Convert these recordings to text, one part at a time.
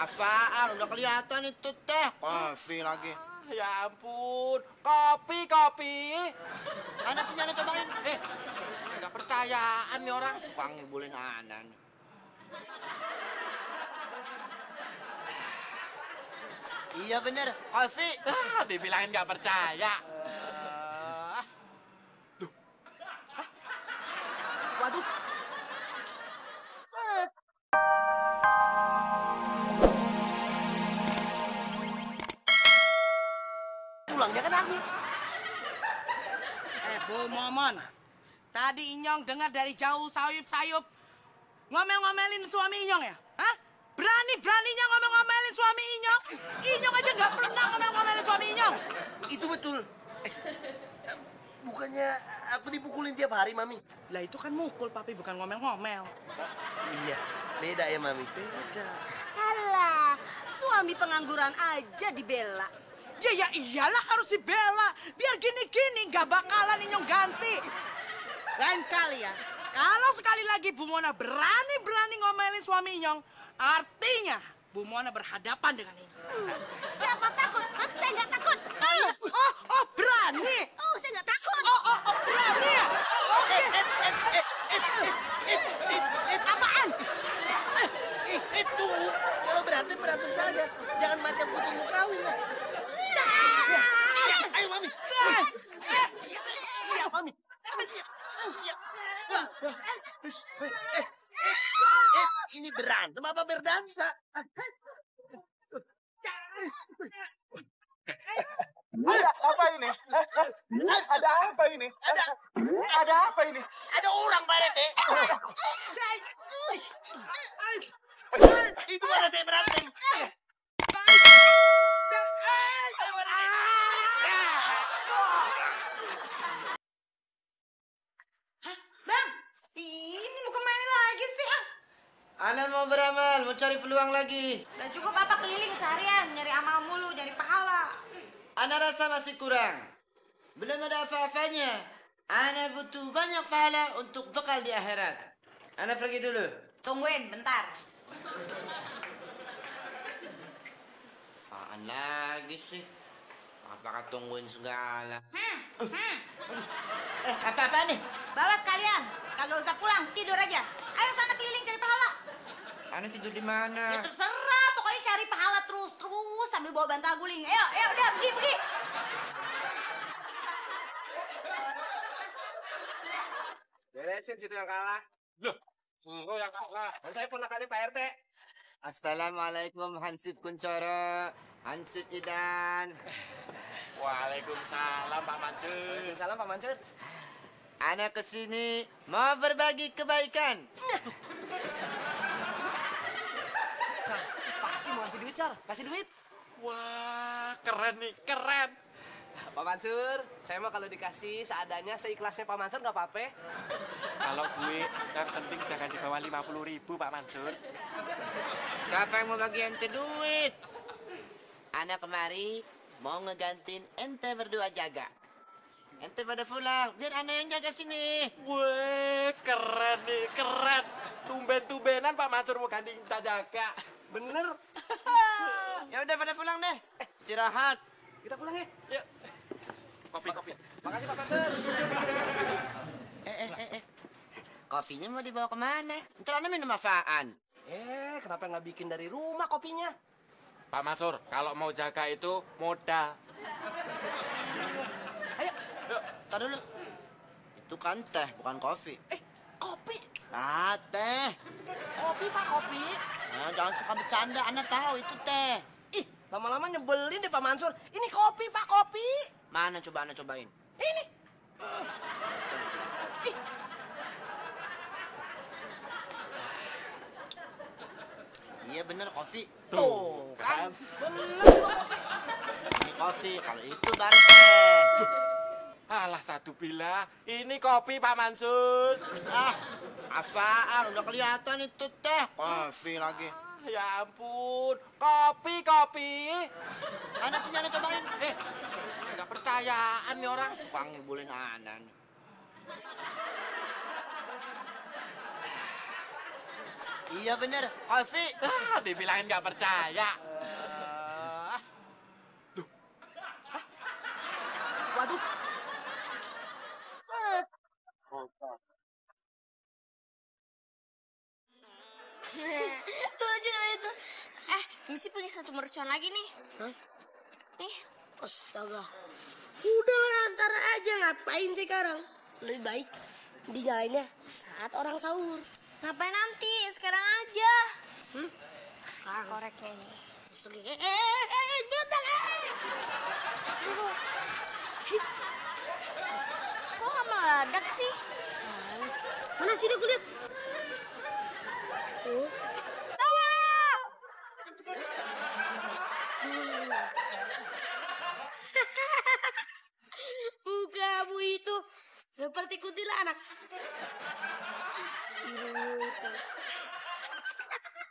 Apaan? Udah kelihatan itu teh. Kopi lagi. Ya ampun, kopi. Ana sini Ana cobain. Nggak percayaan nih orang. Suka ngibulin Ana nih. Iya bener, kopi. Dibilangin nggak percaya. Waduh. Tulangnya kan aku. Bu Momon, tadi Inyong dengar dari jauh sayup-sayup ngomel-ngomelin suami Inyong ya? Hah? Berani-beraninya ngomel-ngomelin suami Inyong? Inyong aja nggak pernah ngomel-ngomelin suami Inyong. Itu betul. Bukannya aku dipukulin tiap hari, Mami? Lah itu kan mukul, Papi, bukan ngomel-ngomel. Iya, beda ya, Mami. Beda. Alah, suami pengangguran aja dibela. Ya iyalah harus dibela. Biar gini-gini nggak bakalan Inyong ganti. Lain kali ya, kalau sekali lagi Bu Mona berani-berani ngomelin suami Inyong, artinya Bu Mona berhadapan dengan Inyong. Siapa takut? Hah? Saya nggak takut. Oh, berani? Oh, saya nggak takut. Oh, berani ya? Oke. Apaan? Itu kalau berantem saja. Jangan macam kucing mau kawin lah. Ayo, Mami. Iya, Mami. Ini berantem apa berdansa? Ada apa ini? Ada apa ini? Ada apa ini? Ada orang, Pak Rete. Itu Pak Rete berantem. Bang, ini mau kemana lagi sih? Ana mau beramal, mau cari peluang lagi. Dan cukup apa keliling seharian, nyari amal mulu, nyari pahala. Ana rasa masih kurang. Belum ada apa-apanya. Ana butuh banyak pahala untuk bekal di akhirat. Ana pergi dulu. Tungguin, bentar. Apaan lagi sih? Apakah tungguin segala? Apa-apa nih? Bawa sekalian, kagak usah pulang, tidur aja. Ayo sana keliling cari pahala. Ana tidur di mana? Ya terserah, pokoknya cari pahala terus sambil bawa bantal guling. Ayo, udah pergi. Beresin situ yang kalah. Loh, lo yang kalah. Dan saya ponakannya Pak RT. Assalamualaikum Hansip Kuncoro, Hansip Idan. Waalaikumsalam Pak Mansur. Salam Pak Mansur. Ana kesini mau berbagi kebaikan. Pasti mau ngasih duit, Car. Kasih duit. Wah, keren nih, keren. Pak Mansur, saya mah kalau dikasih seadanya seikhlasnya Pak Mansur nggak apa-apa. Kalau gue yang penting jangan di bawah 50.000 Pak Mansur. Siapa yang mau bagi ente duit? Ana kemari mau ngegantiin ente berdua jaga. Ente pada pulang, biar Ana yang jaga sini. Wih, keren nih, keren. Tumben-tumbenan Pak Mansur mau ganti kita jaga. Bener. Ya udah pada pulang deh. Istirahat. Kita pulang ya. Yuk. Kopi. Makasih Pak Mansur. Kopinya mau dibawa kemana? Ntar Ana minum apaan? Kenapa nggak bikin dari rumah kopinya? Pak Mansur, kalau mau jaga itu modal. Ayo. Tar dulu. Itu kan teh, bukan kopi. Kopi. Ah, teh. Kopi Pak, kopi. Nah, jangan suka bercanda, Ana tahu itu teh. Ih, lama-lama nyebelin deh Pak Mansur. Ini kopi Pak, kopi. Mana coba Ana cobain? Ini. Ih. Iya bener kopi. Tuh, kan. Ini kopi, kalau itu baru teh. Alah satu bila, ini kopi Pak Mansur. Ah, apaan? Udah kelihatan itu teh. Kopi lagi. Ya ampun, kopi. Ana sini Ana cobain. Nggak percayaan nih orang. Suka ngibulin Ana nih. Iya bener, Kofi. Dibilangin nggak percaya. Waduh. Tuh aja itu. Misi punya satu mercon lagi nih. Hah? Nih. Astaga. Udahlah antara aja, ngapain sekarang? Lebih baik dijalaninnya saat orang sahur. Ngapain nanti? Sekarang aja. Sekarang. Koreknya nih. Bentar. Tunggu. Kok nggak meledak sih? Mana sih dia gue lihat? Oh. Mukamu itu seperti kuntilanak.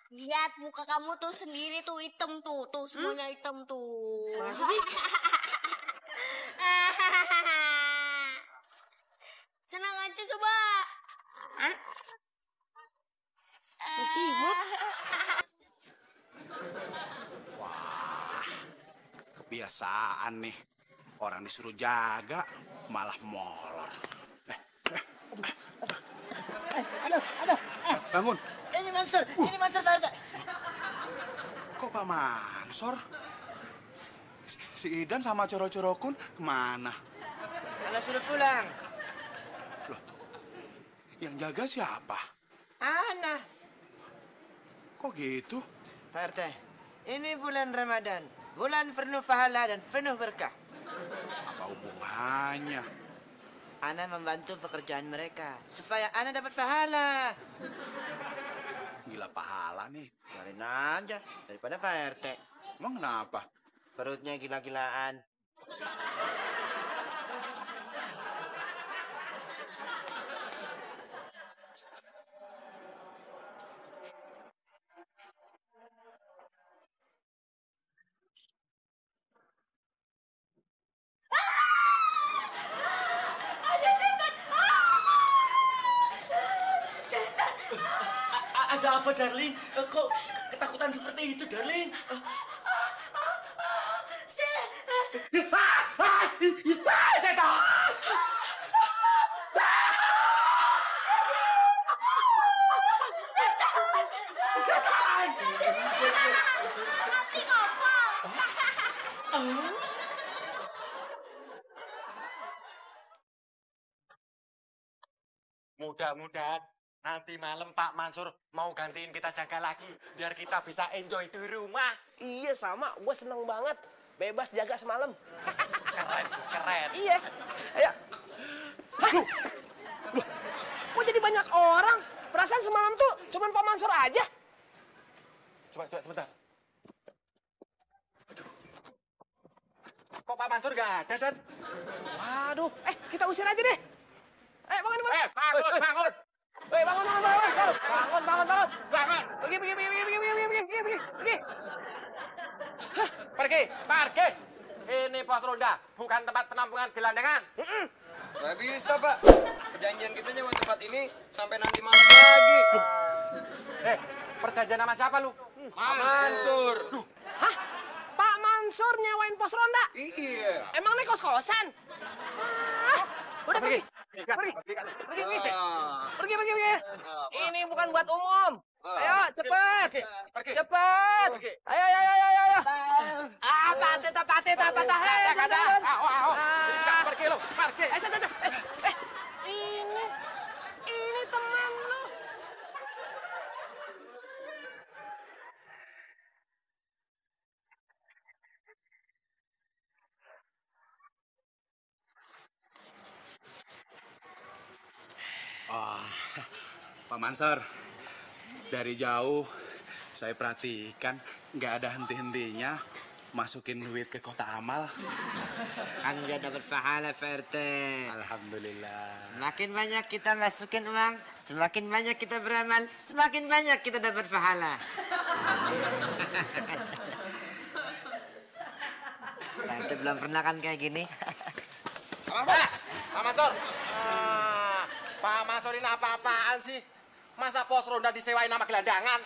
Lihat muka kamu tuh sendiri tuh hitam tuh, semuanya hitam tuh. Masa sih? Senang aja coba. Masih imut? Kebiasaan nih. Orang disuruh jaga, malah molor. Aduh. Bangun. Ini Mansur Pak RT. Kok Pak Mansur? Si Idan sama Coro-Corokun kemana? Ana sudah pulang. Yang jaga siapa? Ana. Kok gitu? Pak RT, ini bulan Ramadan. Bulan penuh pahala dan penuh berkah. Apa hubungannya? Ana membantu pekerjaan mereka supaya Ana dapat pahala. Gila pahala nih. Biarin aja daripada Pak RT. Emang kenapa? Perutnya gila-gilaan. Ada apa, darling? Kok ketakutan seperti itu, darling? Setan! Nanti ngopol. Mudah-mudahan nanti malam Pak Mansur mau gantiin kita jaga lagi biar kita bisa enjoy di rumah. Iya sama, gue seneng banget. Bebas jaga semalam. Keren. Iya. Ayo. Loh, kok jadi banyak orang? Perasaan semalam tuh cuman Pak Mansur aja. Coba sebentar. Kok Pak Mansur gak ada, Dan? Waduh, kita usir aja deh. Bangun. Bangun! Bangun. Pergi. Pergi! Ini pos ronda, bukan tempat penampungan gelandangan. Gak bisa, Pak. Perjanjian kita nyewa tempat ini sampai nanti malam lagi. Perjanjian sama siapa lu? Mansur. Hah? Pak Mansur nyewain pos ronda? Iya. Emang ini kos-kosan? Udah pergi. Pergi. Ini bukan buat umum. Ayo, cepet. Cepet. Ayo. Patah. Pergi lu, pergi. Ini teman lu. Pak Mansur, dari jauh saya perhatikan nggak ada henti-hentinya masukin duit ke kota amal. Kan dia dapat pahala Pak RT. Alhamdulillah. Semakin banyak kita masukin uang, semakin banyak kita beramal, semakin banyak kita dapat pahala. Pak RT belum pernah kan kayak gini? Pak Mansur! Pak Mansur ini apa-apaan sih? Masa pos ronda disewain sama gelandangan?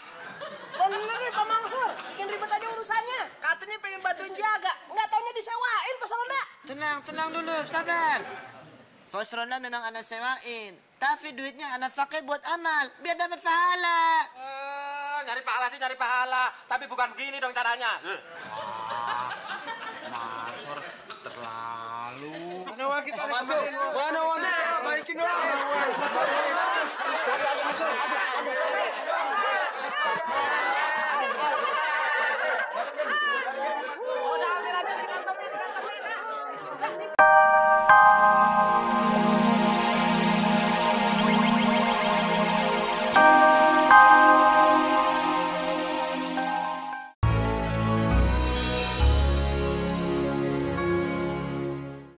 Bener nih Pak Mansur, bikin ribet aja urusannya. Katanya pengen bantuin jaga, nggak taunya disewain pos ronda. Tenang dulu, sabar. Pos ronda memang anak sewain. Tapi duitnya anak pakai buat amal, biar dapat pahala. Nyari pahala sih nyari pahala. Tapi bukan begini dong caranya. Mansur terlalu. Mana uang kita? Mana uang kita? Balikin dong.